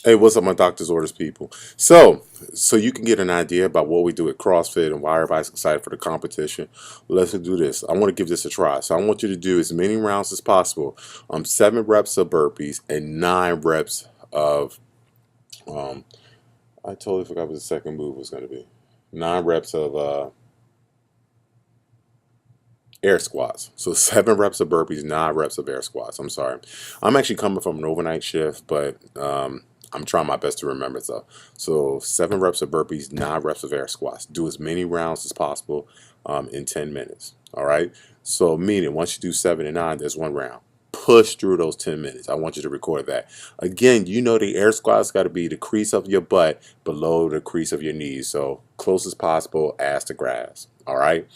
Hey, what's up, my doctor's orders people? So you can get an idea about what we do at CrossFit and why everybody's excited for the competition. Let's do this. I want to give this a try. So I want you to do as many rounds as possible. 7 reps of burpees and 9 reps of um. I totally forgot what the second move was going to be. 9 reps of air squats. So 7 reps of burpees, 9 reps of air squats. I'm sorry. I'm actually coming from an overnight shift, but I'm trying my best to remember stuff. So 7 reps of burpees, 9 reps of air squats. Do as many rounds as possible in 10 minutes. All right. So meaning once you do 7 and 9, there's 1 round. Push through those 10 minutes. I want you to record that. Again, you know the air squats got to be the crease of your butt below the crease of your knees. So close as possible, ass to grass. All right.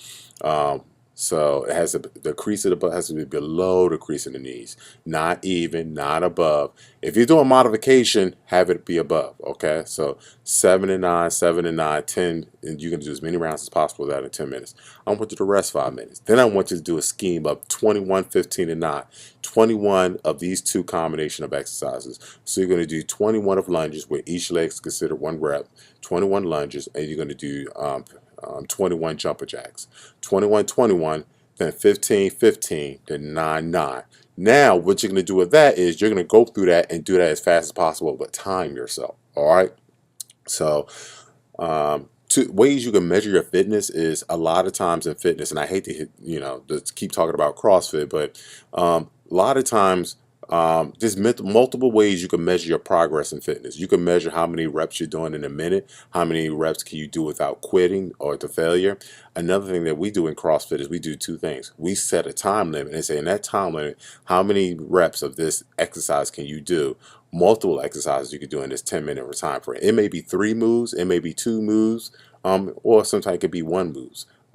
Um, so it has the crease of the butt has to be below the crease of the knees, not even, not above. If you're doing modification, have it be above. Okay, so 7 and 9, 7 and 9, 10, and you can do as many rounds as possible with that in 10 minutes. I want you to rest 5 minutes. Then I want you to do a scheme of 21, 15, and 9. 21 of these two combination of exercises. So you're going to do 21 of lunges where each leg is considered 1 rep, 21 lunges, and you're going to do 21 jumper jacks. 21, 21, then 15, 15, then 9, 9. Now, what you're going to do with that is you're going to go through that and do that as fast as possible, but time yourself. All right. So, two ways you can measure your fitness is a lot of times in fitness, and I hate to just keep talking about CrossFit, but a lot of times there's multiple ways you can measure your progress in fitness. You can measure how many reps you're doing in a minute, how many reps can you do without quitting or to failure. Another thing that we do in CrossFit is we do two things. We set a time limit and say in that time limit, how many reps of this exercise can you do? Multiple exercises you could do in this 10-minute time frame. It may be 3 moves, it may be 2 moves, or sometimes it could be one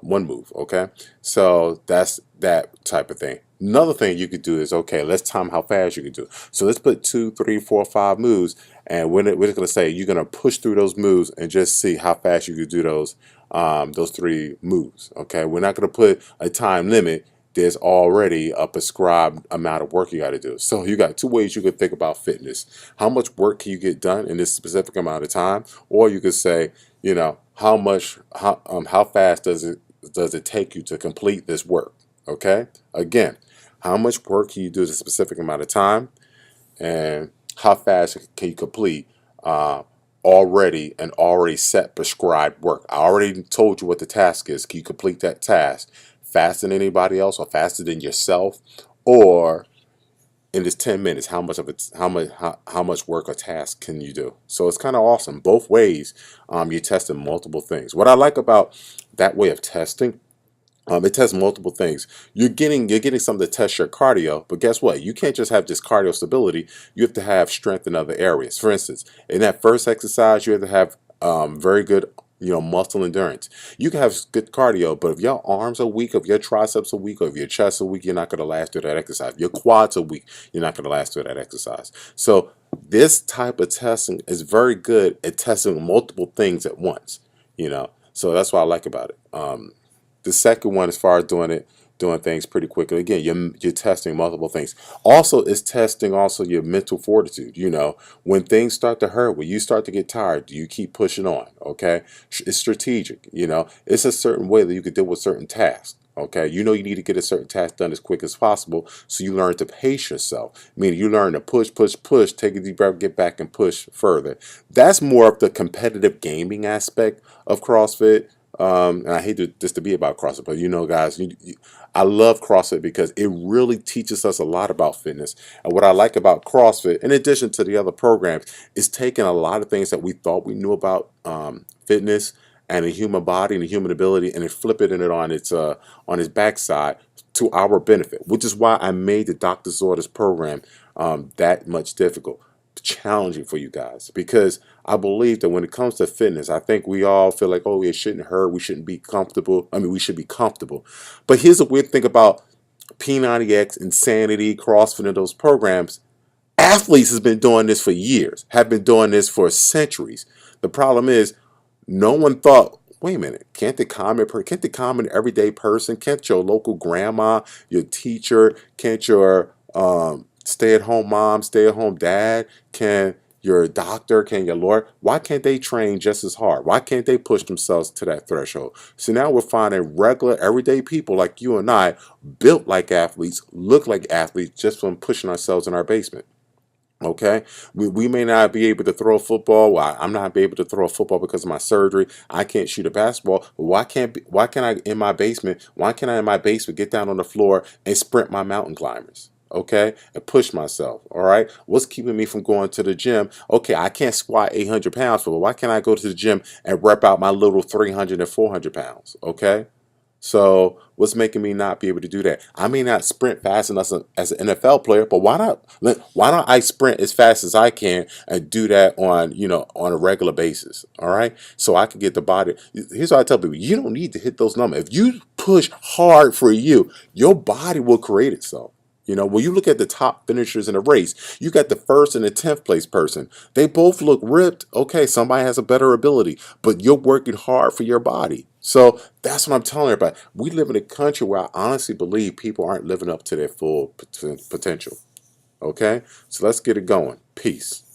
move. Okay, so that's that type of thing. Another thing you could do is okay, let's time how fast you can do. So let's put 2, 3, 4, 5 moves, and we're just gonna say you're gonna push through those moves and just see how fast you could do those 3 moves. Okay, we're not gonna put a time limit. There's already a prescribed amount of work you got to do. So you got 2 ways you could think about fitness. How much work can you get done in this specific amount of time? Or you could say, how fast does it take you to complete this work? Okay? Again, how much work can you do in a specific amount of time? And how fast can you complete uh, already set prescribed work? I already told you what the task is. Can you complete that task faster than anybody else, or faster than yourself, or in this 10 minutes, how much work or task can you do? So it's kind of awesome both ways. You're testing multiple things. What I like about that way of testing, it tests multiple things. You're getting something to test your cardio, but guess what? You can't just have just cardio stability. You have to have strength in other areas. For instance, in that first exercise, you have to have very good muscle endurance. You can have good cardio, but if your arms are weak, if your triceps are weak, or if your chest are weak, you're not going to last through that exercise. If your quads are weak, you're not going to last through that exercise. So this type of testing is very good at testing multiple things at once. So that's what I like about it. The second one, as far as doing things pretty quickly, again, you're testing multiple things. Also, it's testing also your mental fortitude. When things start to hurt, when you start to get tired, do you keep pushing on? Okay, it's strategic. It's a certain way that you can deal with certain tasks. Okay, you need to get a certain task done as quick as possible, so you learn to pace yourself. Meaning you learn to push, push, push, take a deep breath, get back and push further. That's more of the competitive gaming aspect of CrossFit. And I hate this to be about CrossFit, but guys, I love CrossFit because it really teaches us a lot about fitness. And what I like about CrossFit, in addition to the other programs, is taking a lot of things that we thought we knew about fitness and the human body and the human ability, and flipping it on its backside to our benefit, which is why I made the Doctor's Orders program that much difficult, challenging for you guys, because I believe that when it comes to fitness, I think we all feel like, oh, it shouldn't hurt, we shouldn't be comfortable. I mean, we should be comfortable. But here's a weird thing about P90X, Insanity, CrossFit, and those programs. Athletes has been doing this for years, have been doing this for centuries. The problem is, no one thought, wait a minute, can't the common everyday person, can't your local grandma, your teacher, can't your stay-at-home mom, stay-at-home dad, can your doctor, can your lawyer, why can't they train just as hard? Why can't they push themselves to that threshold? So now we're finding regular, everyday people like you and I, built like athletes, look like athletes, just from pushing ourselves in our basement. Okay, we may not be able to throw a football. Well, I'm not be able to throw a football because of my surgery. I can't shoot a basketball. Why can't I in my basement? Why can't I in my basement get down on the floor and sprint my mountain climbers? Okay, and push myself. All right, what's keeping me from going to the gym? Okay, I can't squat 800 pounds, but why can't I go to the gym and rep out my little 300 and 400 pounds? Okay. So what's making me not be able to do that? I may not sprint fast enough as an NFL player, but why not? Why don't I sprint as fast as I can and do that on on a regular basis? All right, so I can get the body. Here's what I tell people: you don't need to hit those numbers. If you push hard for you, your body will create itself. When you look at the top finishers in a race, you got the first and the 10th place person. They both look ripped. Okay, somebody has a better ability, but you're working hard for your body. So that's what I'm telling everybody. We live in a country where I honestly believe people aren't living up to their full potential. Okay, so let's get it going. Peace.